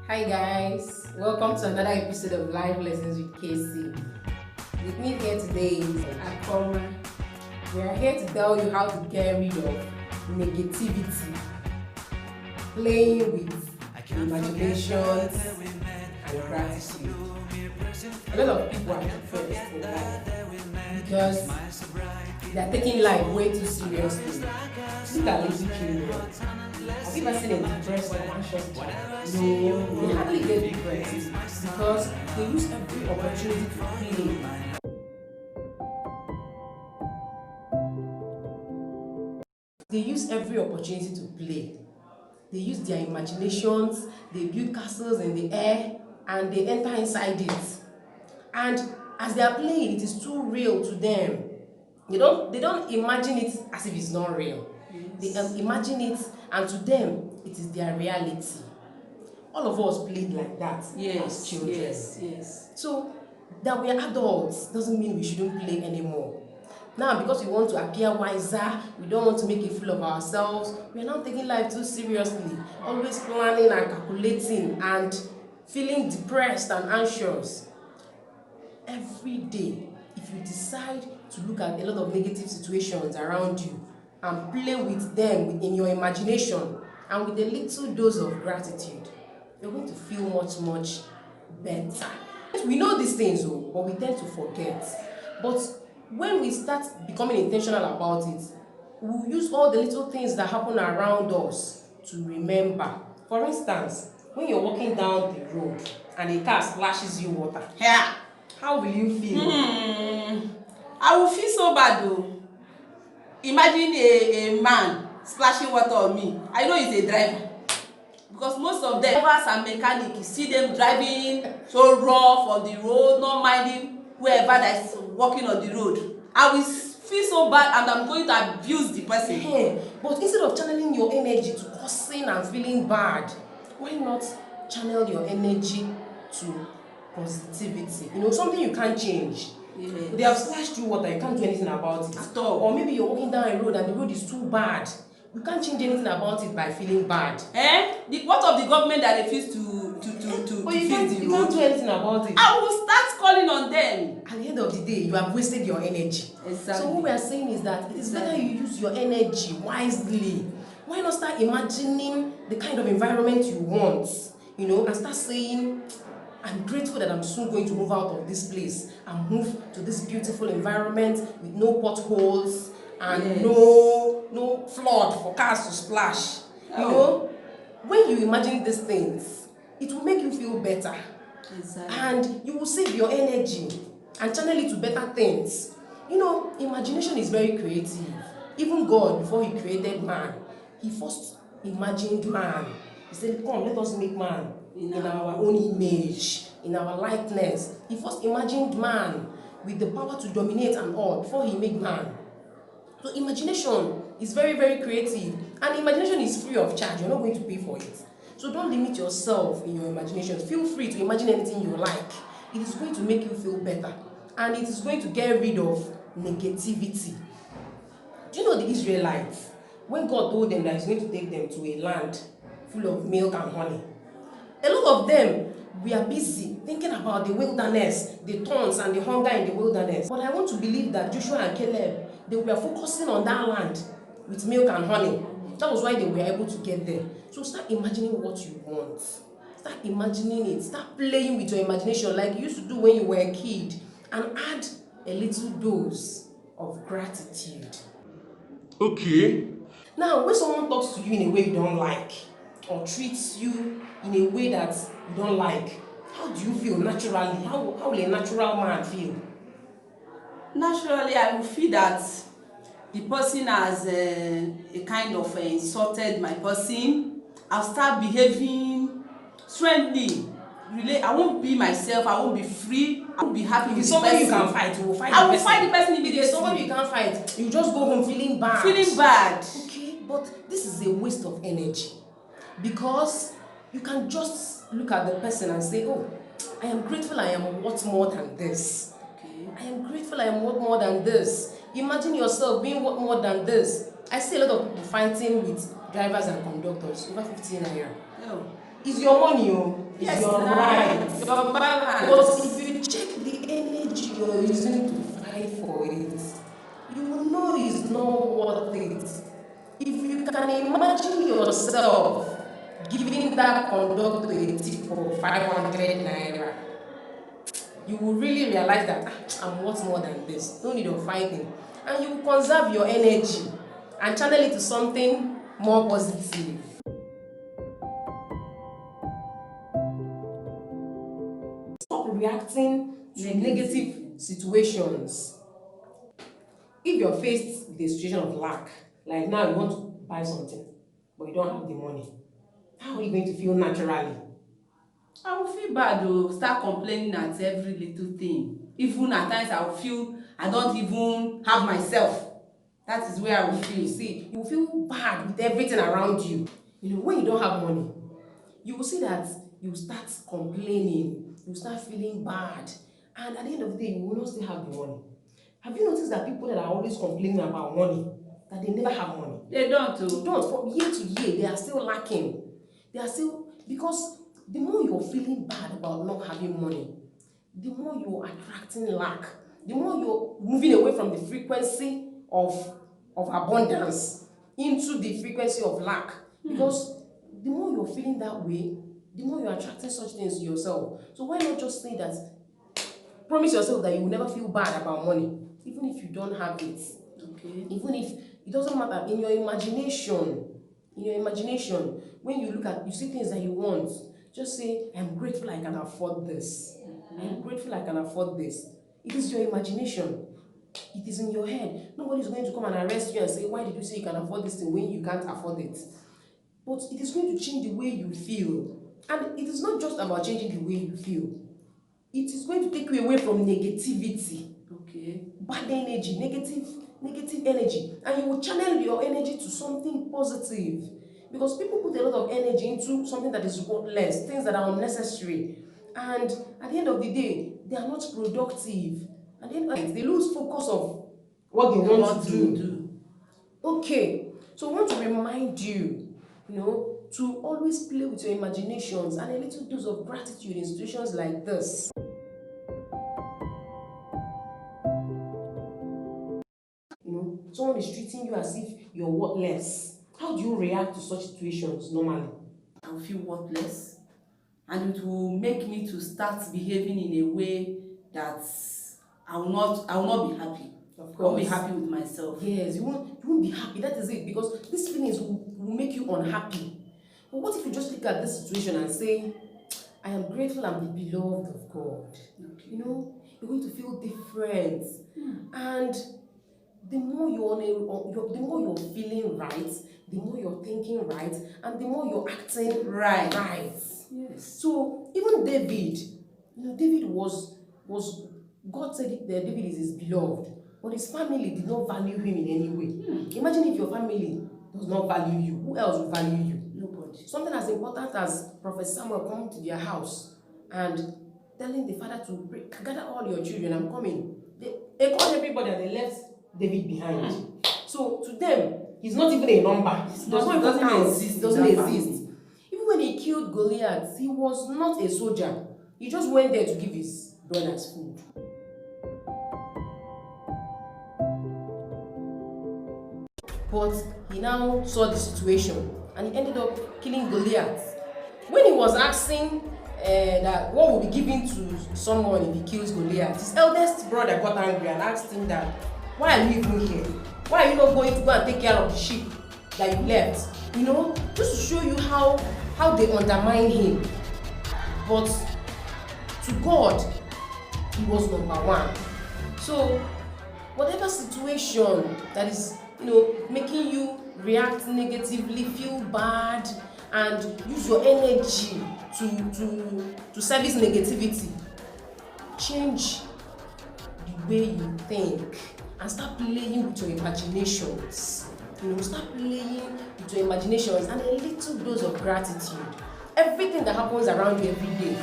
Hi guys, welcome to another episode of Life Lessons with Kaycee. With me here today is Akoma. We are here to tell you how to get rid of negativity, playing with imaginations and gratitude. A lot of people are depressed in life because they are taking life way too seriously. Look at lazy children. Have you ever seen a depressed or anxious child? No, they hardly get depressed because they use every opportunity to play. They use every opportunity to play. They use their imaginations, they build castles in the air, and they enter inside it. And as they are playing, it is too real to them. They don't imagine it as if it's not real. Yes. They imagine it, and to them, it is their reality. All of us played like that as children. Yes. So that we are adults doesn't mean we shouldn't play anymore. Now, because we want to appear wiser, we don't want to make a fool of ourselves, we are now taking life too seriously, always planning and calculating and feeling depressed and anxious. Every day, if you decide to look at a lot of negative situations around you and play with them in your imagination and with a little dose of gratitude, you're going to feel much better. We know these things, but we tend to forget. But when we start becoming intentional about it, we'll use all the little things that happen around us to remember. For instance, when you're walking down the road and a car splashes you water, how will you feel? I will feel so bad though. Imagine a man splashing water on me. I know he's a driver. Because most of them drivers and mechanics, you see them driving so rough on the road, not minding whoever that is walking on the road. I will feel so bad and I'm going to abuse the person. But instead of channeling your energy to cursing and feeling bad, why not channel your energy to positivity? Something you can't change. Yes. They have splashed you water, you can't do anything about it. At all. Or maybe you're walking down a road and the road is too bad. You can't change anything about it by feeling bad. What of the government that refuse to but you can't do anything about it. I will start calling on them. At the end of the day, you have wasted your energy. Exactly. So what we are saying is that it is better you use your energy wisely. Why not start imagining the kind of environment you want, and start saying, I'm grateful that I'm soon going to move out of this place and move to this beautiful environment with no potholes and no flood for cars to splash. When you imagine these things, it will make you feel better. Exactly. And you will save your energy and channel it to better things. Imagination is very creative. Even God, before he created man, he first imagined man. He said, come, let us make man in our own image, in our likeness. He first imagined man with the power to dominate and all before he made man. So imagination is very creative, and imagination is free of charge. You're not going to pay for it. So don't limit yourself in your imagination. Feel free to imagine anything you like. It is going to make you feel better, and it is going to get rid of negativity. Do you know the Israelites? When God told them that he's going to take them to a land full of milk and honey, a lot of them were busy thinking about the wilderness, the thorns and the hunger in the wilderness. But I want to believe that Joshua and Caleb, they were focusing on that land with milk and honey. That was why they were able to get there. So start imagining what you want. Start imagining it. Start playing with your imagination like you used to do when you were a kid, and add a little dose of gratitude. Okay. Now, when someone talks to you in a way you don't like, or treats you in a way that you don't like, how do you feel naturally? How will a natural man feel? Naturally, I will feel that the person has a kind of insulted my person. I'll start behaving strangely. Really, I won't be myself. I won't be free. I won't be happy with the person. Somebody you can fight, you will fight. I will fight the person immediately. If somebody you can't fight, you just go home feeling bad. Feeling bad. Okay, but this is a waste of energy, because you can just look at the person and say, oh, I am grateful I am worth more than this. Okay. I am grateful I am worth more than this. Imagine yourself being worth more than this. I see a lot of people fighting with drivers and conductors over 15 naira. Oh. It's your money, Yes, you're now right. your balance. But if you check the energy you're using to fight for it, you will know it's not worth it. If you can imagine yourself giving that conductor a tip for 500 naira, you will really realize that I'm worth more than this. No need of fighting. And you will conserve your energy and channel it to something more positive. Stop reacting to negative situations. If you're faced with a situation of lack, like now you want to buy something, but you don't have the money, how are you going to feel naturally? I will feel bad o, start complaining at every little thing. Even at times I will feel I don't even have myself. That is where I will You feel. see, you will feel bad with everything around you. You know, when you don't have money, you will see that you start complaining, you start feeling bad, and at the end of the day, you will not still have the money. Have you noticed that people that are always complaining about money, that they never have money? They don't They o. don't. From year to year, they are still lacking. They are still, because the more you're feeling bad about not having money, the more you're attracting lack, the more you're moving away from the frequency of abundance into the frequency of lack. Because the more you're feeling that way, the more you're attracting such things to yourself. So why not just say that, promise yourself that you will never feel bad about money, even if you don't have it. Okay. Even if it doesn't matter, in your imagination, when you look at, you see things that you want, just say, I'm grateful I can afford this. I'm grateful I can afford this. It is your imagination. It is in your head. Nobody's going to come and arrest you and say, why did you say you can afford this thing when you can't afford it? But it is going to change the way you feel. And it is not just about changing the way you feel. It is going to take you away from negativity. Okay. Bad energy, negative energy, and you will channel your energy to something positive, because people put a lot of energy into something that is worthless, things that are unnecessary, and at the end of the day they are not productive, and then they lose focus of what they want to do. Okay, so I want to remind you, to always play with your imaginations and a little dose of gratitude in situations like this. Someone is treating you as if you're worthless. How do you react to such situations normally? I will feel worthless, and it will make me to start behaving in a way that I will not be happy. Of course. I won't be happy with myself. Yes, you won't be happy. That is it. Because these feelings will make you unhappy. But what if you just look at this situation and say, I am grateful I'm the beloved of God. Okay. You're going to feel different. And the more the more you're feeling right, the more you're thinking right, and the more you're acting right. Yes. So even David, David was God said that David is his beloved, but his family did not value him in any way. Imagine if your family does not value you, who else will value you? Nobody. Something as important as Prophet Samuel coming to their house and telling the father to gather all your children, I'm coming. They called everybody and they left David behind. So to them, he's not even a number. It doesn't exist. Even when he killed Goliath, he was not a soldier. He just went there to give his brothers food. But he now saw the situation and he ended up killing Goliath. When he was asking that what will be given to someone if he kills Goliath, his eldest brother got angry and asked him that, why are you even here? Why are you not going to go and take care of the sheep that you left? Just to show you how they undermine him. But to God, he was number one. So whatever situation that is making you react negatively, feel bad, and use your energy to service negativity, change the way you think and start playing with your imaginations. Start playing with your imaginations and a little dose of gratitude. Everything that happens around you every day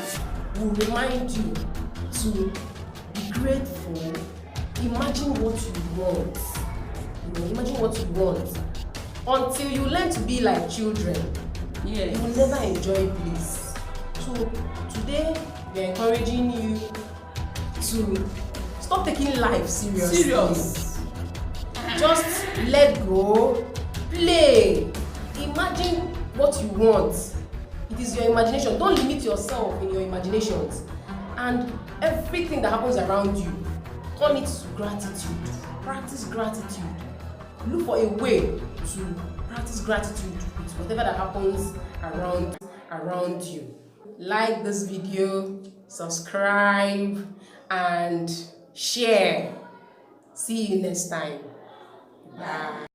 will remind you to be grateful. Imagine what you want. Imagine what you want. Until you learn to be like children, you will never enjoy bliss. So today we are encouraging you to stop taking life seriously. Serious. Just let go, play, imagine what you want. It is your imagination. Don't limit yourself in your imaginations. And everything that happens around you, turn it to gratitude. Practice gratitude. Look for a way to practice gratitude with whatever that happens around you. Like this video, subscribe, and share. See you next time. Bye.